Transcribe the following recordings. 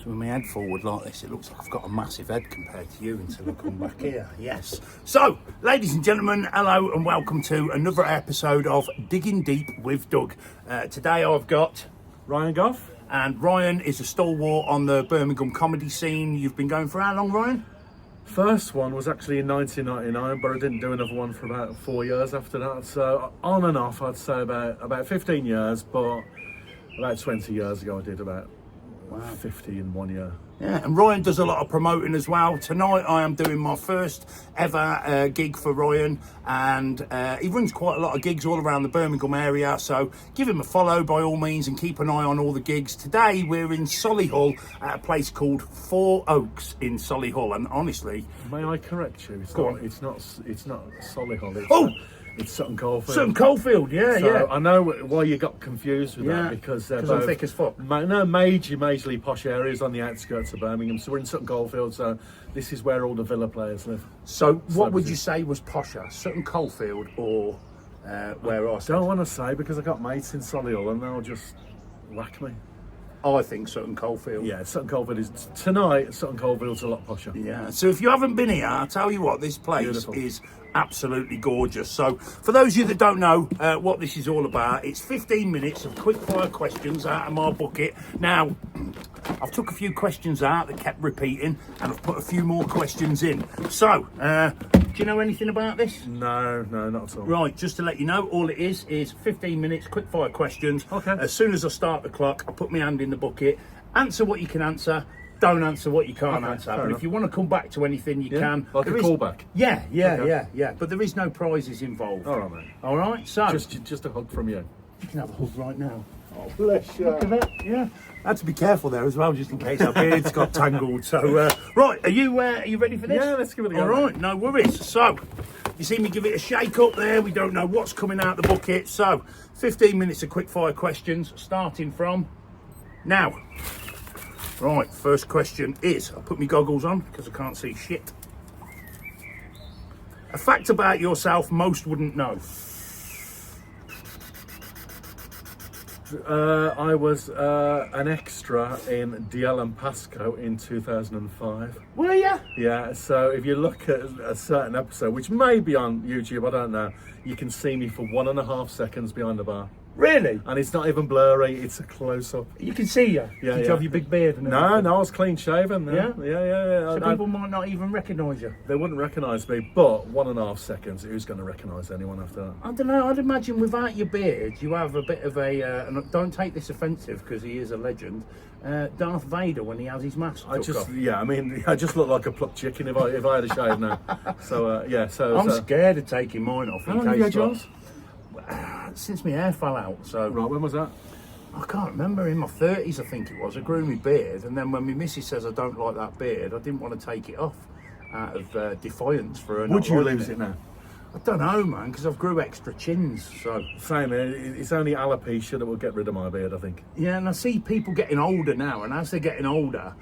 So with my head forward like this, it looks like I've got a massive head compared to you until I come back here. Yes. So, ladies and gentlemen, hello and welcome to another episode of Digging Deep with Doug. Today I've got Ryan Gough. And Ryan is a stalwart on the Birmingham comedy scene. You've been going for how long, Ryan? First one was actually in 1999, but I didn't do another one for about 4 years after that. So on and off, I'd say about 15 years, but about 20 years ago I did about 50 in 1 year. Yeah, and Ryan does a lot of promoting as well. Tonight I am doing my first ever gig for Ryan, and he runs quite a lot of gigs all around the Birmingham area, so give him a follow by all means and keep an eye on all the gigs. Today we're in Solihull at a place called Four Oaks in Solihull, and honestly... May I correct you? It's not Solihull. It's Sutton Coldfield. Sutton Coldfield, yeah. I know why you got confused with that, because they're both... I'm thick as fuck. Majorly posh areas on the outskirts of Birmingham. So we're in Sutton Coldfield, so this is where all the villa players live. So what would you say was posher, Sutton Coldfield or where I don't want to say, because I got mates in Solihull and they'll just whack me. I think Sutton Coldfield. Yeah, Sutton Coldfield is... Tonight, Sutton Coldfield's a lot posher. Yeah, so if you haven't been here, I'll tell you what, this place Beautiful. Is absolutely gorgeous. So for those of you that don't know what this is all about, it's 15 minutes of quick fire questions out of my bucket. Now, I've took a few questions out that kept repeating, and I've put a few more questions in. So, do you know anything about this? No, not at all. Right, just to let you know, all it is 15 minutes, quick fire questions. Okay. As soon as I start the clock, I put my hand in the bucket, answer what you can answer, don't answer what you can't answer. But enough. if you want to come back to anything, you can. Like a callback? Yeah. Okay. But there is no prizes involved. All right, mate. All right, so... Just a hug from you. You can have a hug right now. Oh, bless you. Look at that, yeah. I had to be careful there as well, just in case our beards got tangled. So, right, are you ready for this? Yeah, let's give it a go. All right, no worries. So, you see me give it a shake up there. We don't know what's coming out the bucket. So, 15 minutes of quick fire questions, starting from now. Right, first question is, I'll put my goggles on because I can't see shit. A fact about yourself most wouldn't know. I was an extra in Dial and Pasco in 2005. Were you? Yeah, so if you look at a certain episode, which may be on YouTube, I don't know, you can see me for 1.5 seconds behind the bar. Really? And it's not even blurry, it's a close-up. You can see you? Yeah, Did you have your big beard? And No, everything? I was clean shaven. Yeah? Yeah. So people might not even recognise you? They wouldn't recognise me, but 1.5 seconds, who's going to recognise anyone after that? I don't know, I'd imagine without your beard, you have a bit of a, and don't take this offensive because he is a legend, Darth Vader when he has his mask took off. I just look like a plucked chicken if I had a shave now. So, I'm scared of taking mine off. How long have you had yours? Since my hair fell out, so... Right, when was that? I can't remember, in my 30s I think it was. I grew my beard, and then when my missus says I don't like that beard, I didn't want to take it off out of defiance for her. Would you lose it now? I don't know, man, because I've grew extra chins, so... Same, it's only alopecia that will get rid of my beard, I think. Yeah, and I see people getting older now, and as they're getting older,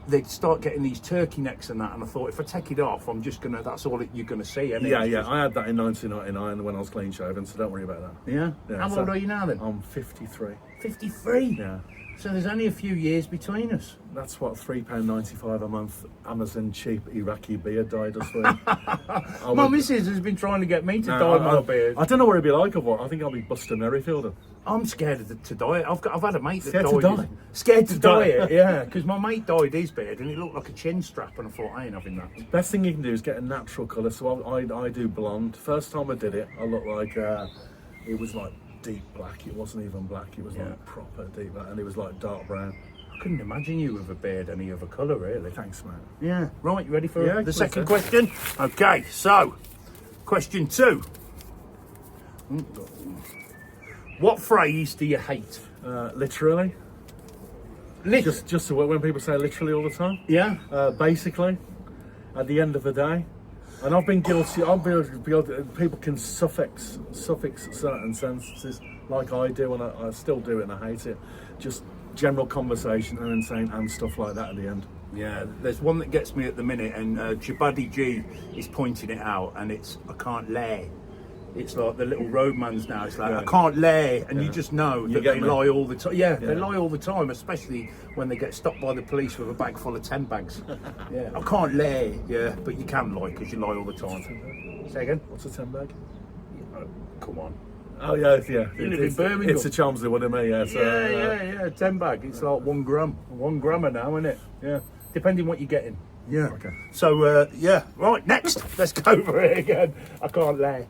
they start getting these turkey necks and that, and I thought, if I take it off, I'm just gonna, that's all you're gonna see, isn't it? Yeah, I had that in 1999 when I was clean shaven, so don't worry about that. Yeah? How old are you now then? I'm 53. 53? Yeah. So there's only a few years between us. That's what, £3.95 a month Amazon cheap Iraqi beard dye does for you. My missus has been trying to get me to dye my beard. I don't know what it'd be like. I think I'll be Buster Merrifield. I'm scared to dye it. I've had a mate that Scared to dyed dye? it. Scared to dye it, yeah. Because my mate dyed his beard and it looked like a chin strap, and I thought, I ain't having that. Best thing you can do is get a natural colour. So I do blonde. First time I did it, I looked like it was like deep black. It wasn't even black. It was like proper deep black, and it was like dark brown. I couldn't imagine you with a beard any other colour, really. Thanks, mate. Yeah. Right, you ready for the second so. question? Okay, so question 2. What phrase do you hate? Literally. Just when people say literally all the time. Yeah. Basically, at the end of the day. And I've been guilty. People can suffix certain sentences like I do, and I still do it, and I hate it. Just general conversation and then saying and stuff like that at the end. Yeah, there's one that gets me at the minute, and Jabadi G is pointing it out, and it's I can't lay. it's like the little roadmans now. It's like, I can't lay, and you just know that they lie all the time. Yeah, they lie all the time, especially when they get stopped by the police with a bag full of 10 bags. Yeah, I can't lay, but you can lie because you lie all the time. Say again? What's a 10 bag? Come on. Oh yeah. You live in Birmingham. It's a Chelmsley one of me, yeah. So, yeah, 10 bag. It's like 1 gram. 1 grammer now, isn't it? Yeah. Depending what you're getting. Yeah. Okay. So, right, next. Let's go over it again. I can't lay.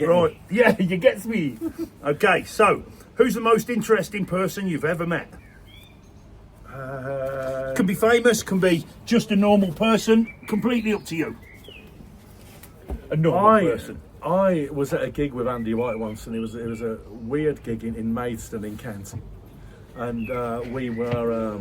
Right. Me? Yeah, you get me. Okay, so, who's the most interesting person you've ever met? Can be famous, can be just a normal person. Completely up to you. A normal person. I was at a gig with Andy White once, and it was a weird gig in Maidstone in Kent, and we were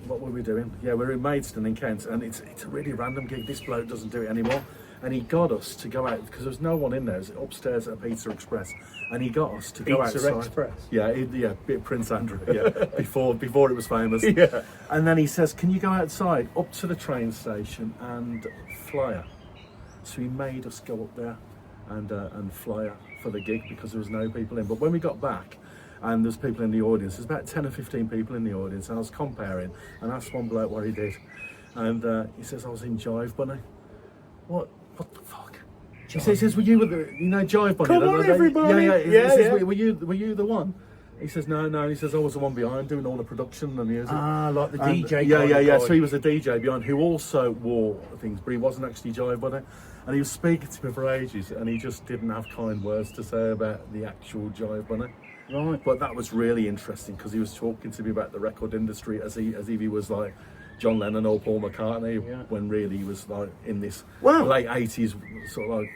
what were we doing? Yeah, we were in Maidstone in Kent, and it's a really random gig. This bloke doesn't do it anymore, and he got us to go out because there was no one in there. It was upstairs at Pizza Express, and he got us to go outside. Pizza Express. Yeah, Prince Andrew. Yeah, before it was famous. Yeah, and then he says, "Can you go outside up to the train station and fly her?" So he made us go up there and fly her for the gig because there was no people in. But when we got back and there's people in the audience, there's about 10 or 15 people in the audience, and I was comparing and asked one bloke what he did, and he says, I was in Jive Bunny. What the fuck? He says, were you with the, Jive Bunny? Come on, everybody. Yeah. He says, were you the one? He says, no. He says, I was the one behind doing all the production and the music. Like the DJ. Yeah. So he was a DJ behind who also wore things, but he wasn't actually Jive Bunny. And he was speaking to me for ages, and he just didn't have kind words to say about the actual Jive Bunny. Right. But that was really interesting because he was talking to me about the record industry as if he was like John Lennon or Paul McCartney, when really he was like in this late 80s sort of like.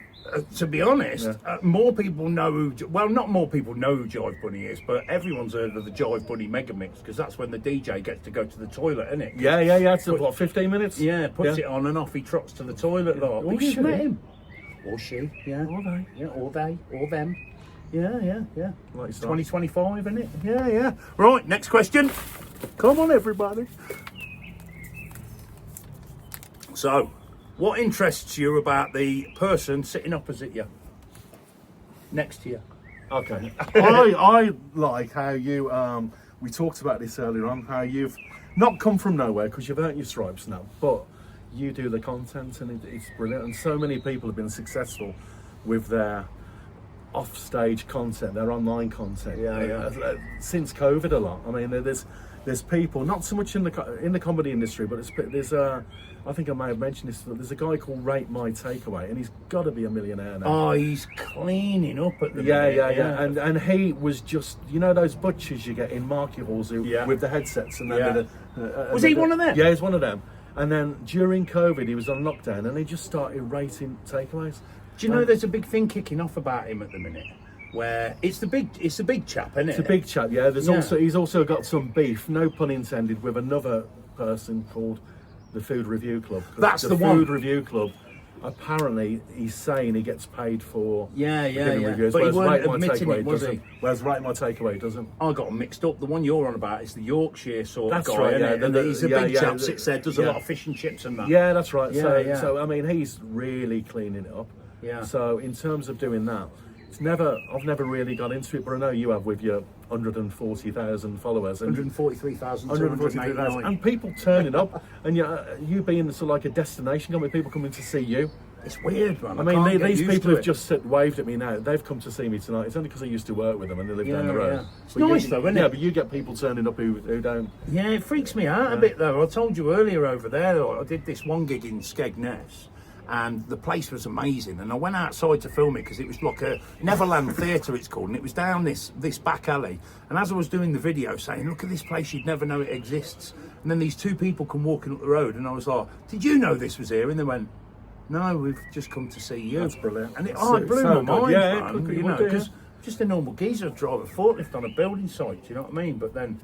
To be honest, more people know not more people know who Jive Bunny is, but everyone's heard of the Jive Bunny Mega Mix because that's when the DJ gets to go to the toilet, isn't it? Yeah. It's what, 15 minutes? Yeah, puts it on and off he trots to the toilet. Like, you've met him. Or she, Or they. Yeah, or they, or them. Yeah. Like 2025, isn't it? Yeah. Right, next question. Come on, everybody. So, what interests you about the person sitting opposite you? Next to you? Okay. I like how you, we talked about this earlier on, how you've not come from nowhere because you've earned your stripes now, but you do the content and it's brilliant. And so many people have been successful with their off-stage content, their online content. Since COVID a lot. I mean, there's people, not so much in the comedy industry, but there's I think I may have mentioned this. There's a guy called Rate My Takeaway, and he's got to be a millionaire now. Oh, he's cleaning up at the minute. Yeah. And he was just, those butchers you get in market halls with the headsets. And then was he one of them? Yeah, he's one of them. And then during COVID, he was on lockdown, and he just started rating takeaways. Do you know there's a big thing kicking off about him at the minute? Where it's a big chap, isn't it? It's a big chap, yeah. He's also got some beef, no pun intended, with another person called the Food Review Club. That's the one. Food Review Club. Apparently, he's saying he gets paid for reviews. But he weren't admitting it, was he? Whereas Rate My Takeaway doesn't. I got them mixed up. The one you're on about is the Yorkshire sort that's of guy, right, isn't it? And he's a big chap, sits there, does a lot of fish and chips and that. Yeah, that's right. So I mean, he's really cleaning it up. Yeah. So in terms of doing that, I've never really got into it, but I know you have with your 140,000 followers. 143,000. And people turning up, and you being sort of like a destination, with people coming to see you. It's weird, man. I mean, these people have just waved at me now. They've come to see me tonight. It's only because I used to work with them and they live down the road. Yeah. It's nice though, isn't it? Yeah, but you get people turning up who don't. Yeah, it freaks me out a bit though. I told you earlier over there, I did this one gig in Skegness. And the place was amazing, and I went outside to film it because it was like a Neverland Theatre, it's called, and it was down this back alley. And as I was doing the video, saying, "Look at this place, you'd never know it exists." And then these two people come walking up the road, and I was like, "Did you know this was here?" And they went, "No, we've just come to see you." That's brilliant. And it blew my mind, man, because just a normal geezer drive a forklift on a building site. Do you know what I mean? But then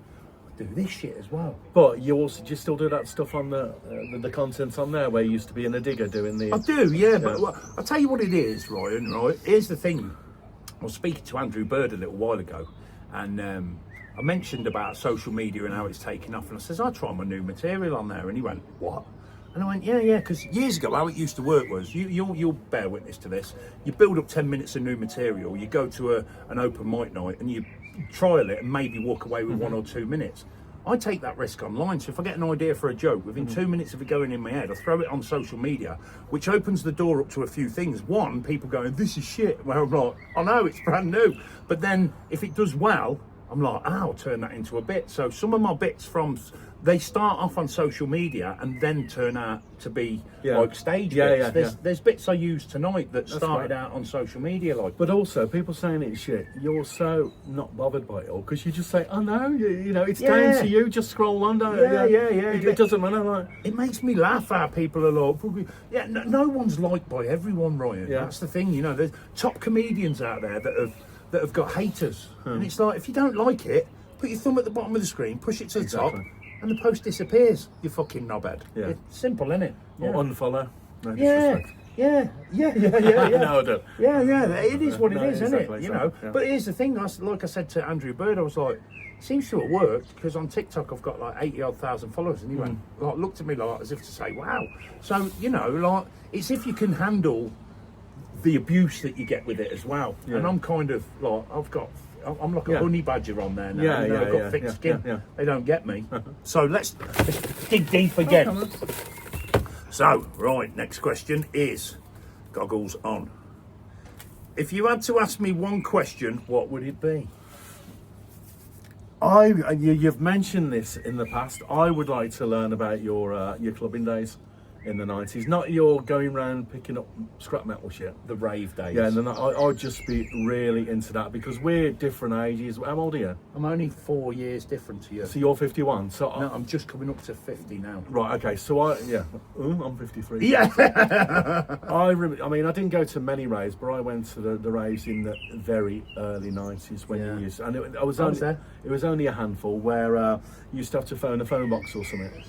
do this shit as well. But do you still do that stuff on the content on there where you used to be in a digger doing the... I do, yeah. But I'll tell you what it is, Ryan, right? Here's the thing. I was speaking to Andrew Bird a little while ago, and I mentioned about social media and how it's taken off, and I says, I try my new material on there, and he went, what? And I went, yeah, because years ago, how it used to work was, you'll bear witness to this, you build up 10 minutes of new material, you go to an open mic night and you trial it and maybe walk away with 1 or 2 minutes. I take that risk online, so if I get an idea for a joke, within 2 minutes of it going in my head, I throw it on social media, which opens the door up to a few things. One, people going, this is shit. Well, I'm like, I know, it's brand new. But then, if it does well, I'm like, I'll turn that into a bit. So some of my bits they start off on social media and then turn out to be like stage bits. There's bits I used tonight that started out on social media, like. But also, people saying it's shit, you're so not bothered by it all because you just say, oh no, you know, it's down to you. Just scroll on, don't it? It doesn't matter. Like, it makes me laugh how people are like, no one's liked by everyone, Ryan. That's the thing, you know. There's top comedians out there that have got haters, and it's like, if you don't like it, put your thumb at the bottom of the screen, push it to the top, and the post disappears. You fucking knobhead. It's simple, isn't it? Or unfollow. No disrespect. Yeah. No, I don't. It is what it is, isn't exactly, it? You know. But here's the thing. Like I said to Andrew Bird, I was like, it seems to have worked because on TikTok I've got like 80,000 followers, and he went, like, looked at me like as if to say, wow. So you know, like, it's if you can handle the abuse that you get with it as well. And I'm kind of like, I'm like a honey badger on there now. I've got thick skin. They don't get me. So let's dig deep again. So, right, next question is, goggles on. If you had to ask me one question, what would it be? You've mentioned this in the past. I would like to learn about your clubbing days in the 90s. Not your going around picking up scrap metal shit. The rave days. Yeah, and I'd just be really into that because we're different ages. How old are you? I'm only 4 years different to you. So you're 51. So no, I'm just coming up to 50 now. Right, okay. So I'm 53. Yeah. I mean, I didn't go to many raves, but I went to the raves in the very early 90s when you used, and it was only a handful where you used to have to phone a phone box or something.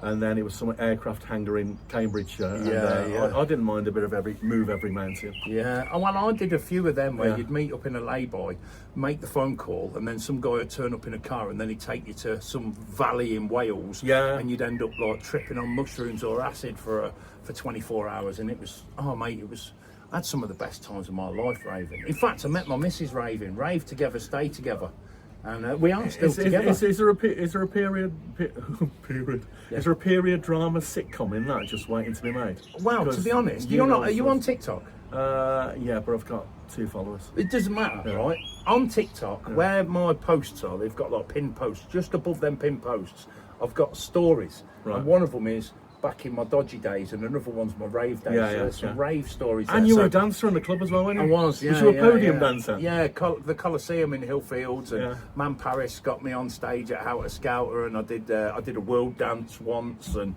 And then it was some aircraft hangar in Cambridge. I didn't mind a bit of every mountain. Yeah, well, I did a few of them where you'd meet up in a lay-by, make the phone call, and then some guy would turn up in a car, and then he'd take you to some valley in Wales, and you'd end up like tripping on mushrooms or acid for 24 hours, and it was, I had some of the best times of my life raving. In fact, I met my missus raving, rave together, stay together. And we are still together. Is there a period Is there a period drama sitcom in that just waiting to be made? Well, to be honest, are you on TikTok? Yeah, but I've got 2 followers. It doesn't matter, right? On TikTok, where my posts are, they've got like pinned posts. Just above them pinned posts, I've got stories. Right. And one of them is back in my dodgy days, and another one's my rave days. There's some rave stories. And you were a dancer in the club as well, weren't you? I was, Was you a podium dancer? Yeah, the Coliseum in Hillfields, and Man Paris got me on stage at How to Scouter, and I did a world dance once, and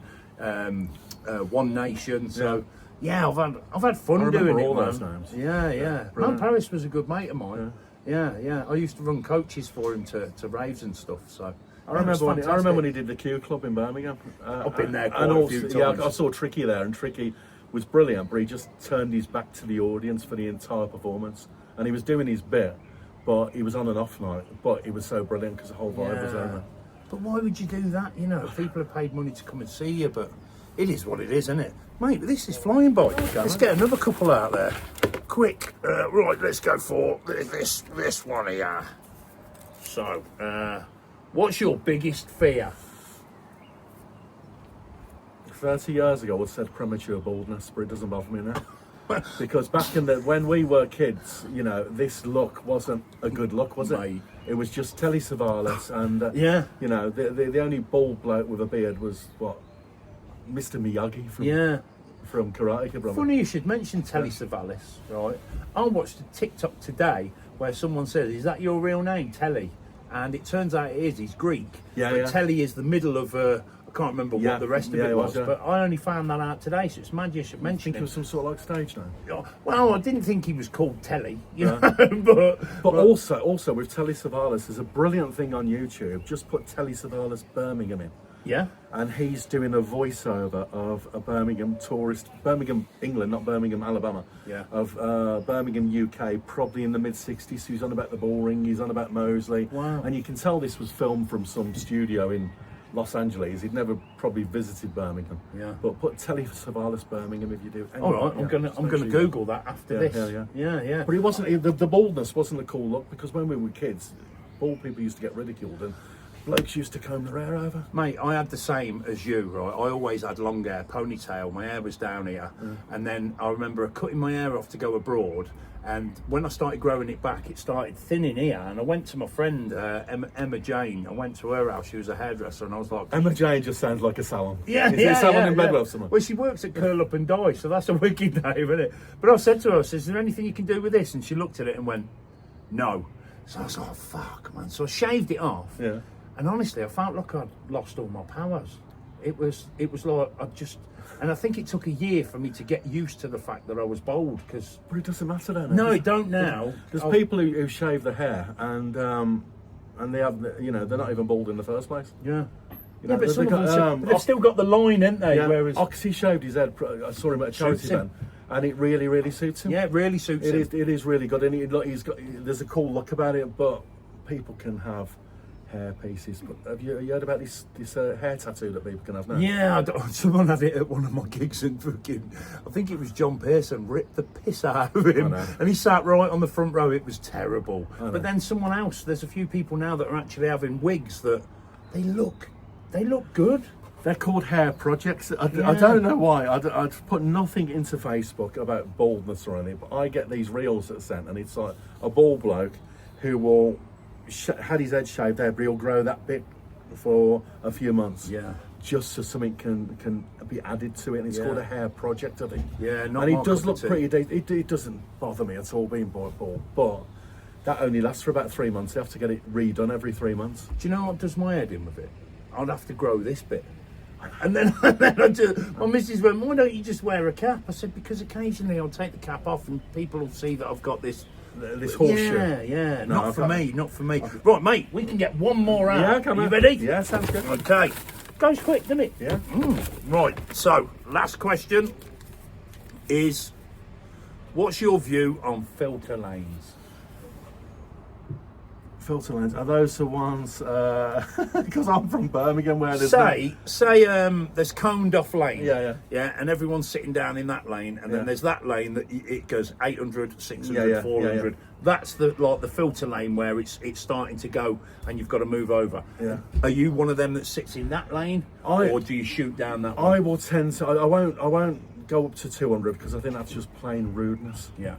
One Nation. So I've had fun doing it. All those names. Yeah. Man Paris was a good mate of mine. Yeah. I used to run coaches for him to raves and stuff. So. I remember when he did the Q Club in Birmingham. I've been there quite a few times. Yeah, I saw Tricky there, and Tricky was brilliant, but he just turned his back to the audience for the entire performance. And he was doing his bit, but he was on an off night. But he was so brilliant because the whole vibe was over. But why would you do that? You know, people have paid money to come and see you, but it is what it is, isn't it? Mate, this is flying by. Let's get another couple out there. Quick. Right, let's go for this one here. So, what's your biggest fear? 30 years ago I would have said premature baldness, but it doesn't bother me now. Because back in when we were kids, you know, this look wasn't a good look, was it? Mate. It was just Telly Savalas, and you know, the only bald bloke with a beard was Mr. Miyagi from Karate Kid. Funny you should mention Telly Savalas, right? I watched a TikTok today where someone said, "Is that your real name, Telly?" And it turns out it is. He's Greek. But Telly is the middle of I can't remember what the rest of it was. But I only found that out today, so it's mad you should mention it. Think it was some sort of like stage name? Well, I didn't think he was called Telly, you know. But also with Telly Savalas, there's a brilliant thing on YouTube. Just put Telly Savalas Birmingham in. Yeah. And he's doing a voiceover of a Birmingham tourist, Birmingham, England, not Birmingham, Alabama. Yeah. Of Birmingham, UK, probably in the mid-60s. So he's on about the Bull Ring, he's on about Moseley. Wow. And you can tell this was filmed from some studio in Los Angeles. He'd never probably visited Birmingham. Yeah. But put Telly Savalas Birmingham if you do. All right, I'm gonna Google that after this. Yeah. But it wasn't the baldness wasn't a cool look, because when we were kids, bald people used to get ridiculed and blokes used to comb their hair over. Mate, I had the same as you, right? I always had long hair, ponytail. My hair was down here, and then I remember cutting my hair off to go abroad. And when I started growing it back, it started thinning here. And I went to my friend Emma Jane. I went to her house. She was a hairdresser, and I was like, Emma Jane just sounds like a salon. Yeah, Is it a salon in Bedworth yeah. somewhere? Well, she works at Curl Up and Dye, so that's a wicked name, isn't it? But I said to her, I said, is there anything you can do with this? And she looked at it and went, no. So I was like, fuck, man. So I shaved it off. Yeah. And honestly, I felt like I'd lost all my powers. It was like I just... And I think it took a year for me to get used to the fact that I was bald, because... But it doesn't matter then. No, it don't now. There's people who shave their hair and they have, they're not even bald in the first place. Yeah. You know, But some of them, they've still got the line, ain't they? Yeah, Whereas... Oxy shaved his head. I saw him at a charity event, and it really, really suits him. Yeah, it really suits him. It is really good, and there's a cool look about it. But people can have hair pieces. But have you heard about this hair tattoo that people can have now? Yeah, someone had it at one of my gigs, and fucking, I think it was John Pearson, ripped the piss out of him, and he sat right on the front row. It was terrible. But then someone else, there's a few people now that are actually having wigs that they look good. They're called hair projects. I don't know why. I'd put nothing into Facebook about baldness or anything, but I get these reels that are sent, and it's like a bald bloke who will had his head shaved there, but he'll grow that bit for a few months. Yeah. Just so something can be added to it, and it's called a hair project, I think. Yeah, not and my it does cup look of tea. pretty. It doesn't bother me at all being bald, but that only lasts for about 3 months. They have to get it redone every 3 months. Do you know what does my head in with it? I'd have to grow this bit. And then my missus went, why don't you just wear a cap? I said, because occasionally I'll take the cap off and people will see that I've got this horseshoe. Yeah. No, not for me. Right, mate, we can get one more out. Yeah, come on. You ready? Yeah, sounds good. Okay. Goes quick, doesn't it? Yeah. Right, so last question is, what's your view on filter lanes? Filter lanes, are those the ones, because I'm from Birmingham, where there's say there's coned off lane, yeah, and everyone's sitting down in that lane, and then there's that lane that it goes 800, 600, Yeah. 400. That's the filter lane where it's starting to go, and you've got to move over. Yeah. Are you one of them that sits in that lane, or do you shoot down that one? I will tend to. I won't go up to 200, because I think that's just plain rudeness. Yeah.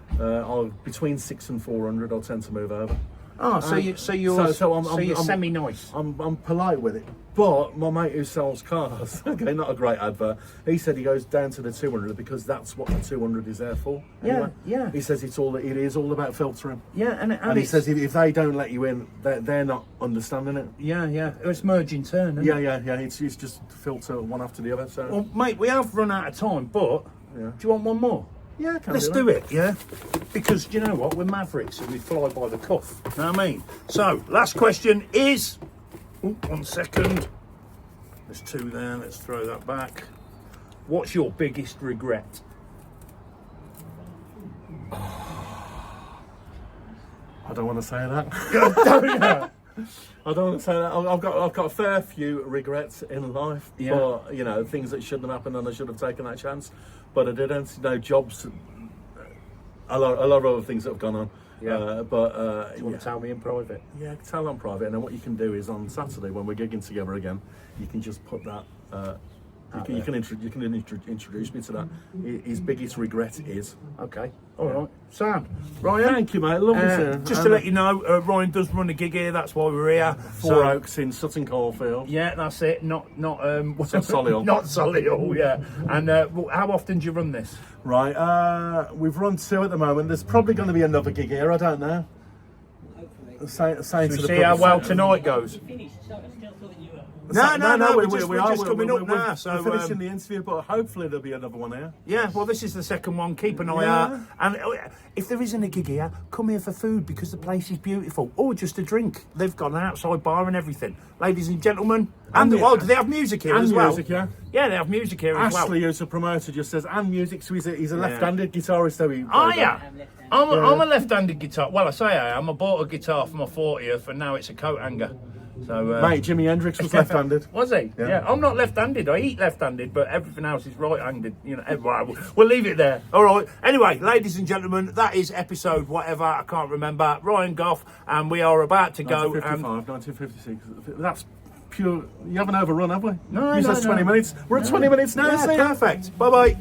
Between 600 and 400, I'll tend to move over. Oh, so you're semi nice. I'm polite with it. But my mate who sells cars, okay, not a great advert, he said he goes down to the 200 because that's what the 200 is there for. Anyway. Yeah. He says it is all about filtering. Yeah, and he says if they don't let you in, they're not understanding it. Yeah. It's merge in turn, isn't it? Yeah. It's just filter one after the other. So. Well, mate, we have run out of time, but do you want one more? Yeah, let's do it, yeah? Because, do you know what? We're mavericks and we fly by the cuff. You know what I mean? So, last question is... Oh, 1 second. There's 2 there. Let's throw that back. What's your biggest regret? I don't want to say that. I don't want to say that. I've got a fair few regrets in life, but things that shouldn't have happened, and I should have taken that chance, but I didn't. Jobs, a lot of other things that have gone on. Yeah. But do you want to tell me in private? Yeah, tell on private, and then what you can do is on Saturday when we're gigging together again, you can just put that. You can introduce me to that. His biggest regret is. Okay. All right. Sam, Ryan. Thank you, mate. Lovely. Just to let you know, Ryan does run a gig here. That's why we're here. Four Oaks in Sutton Coldfield. Yeah, that's it. Not Solihull. Not Solihull. Yeah. And how often do you run this? Right. We've run 2 at the moment. There's probably going to be another gig here. I don't know. See how well tonight goes. No, we're just coming up now. So we're finishing the interview, but hopefully there'll be another one here. Yeah, well, this is the second one. Keep an eye out. And if there isn't a gig here, come here for food because the place is beautiful. Or just a drink. They've got an outside bar and everything. Ladies and gentlemen. Do they have music here as well? Music, yeah. Yeah, they have music here as well. Ashley, who's a promoter, just says, and music, so he's a left-handed guitarist. I'm a left-handed guitar. Well, I say I am. I bought a guitar for my 40th and now it's a coat hanger. So, Mate, Jimi Hendrix was left-handed. Was he? Yeah. I'm not left-handed. I eat left-handed, but everything else is right-handed. You know, well, we'll leave it there. All right. Anyway, ladies and gentlemen, that is episode whatever, I can't remember. Ryan Gough, and we are about to go. 1956. That's pure. You haven't overrun, have we? No, you said 20 minutes. We're at 20 minutes now. Yeah, see ya. perfect. Bye-bye.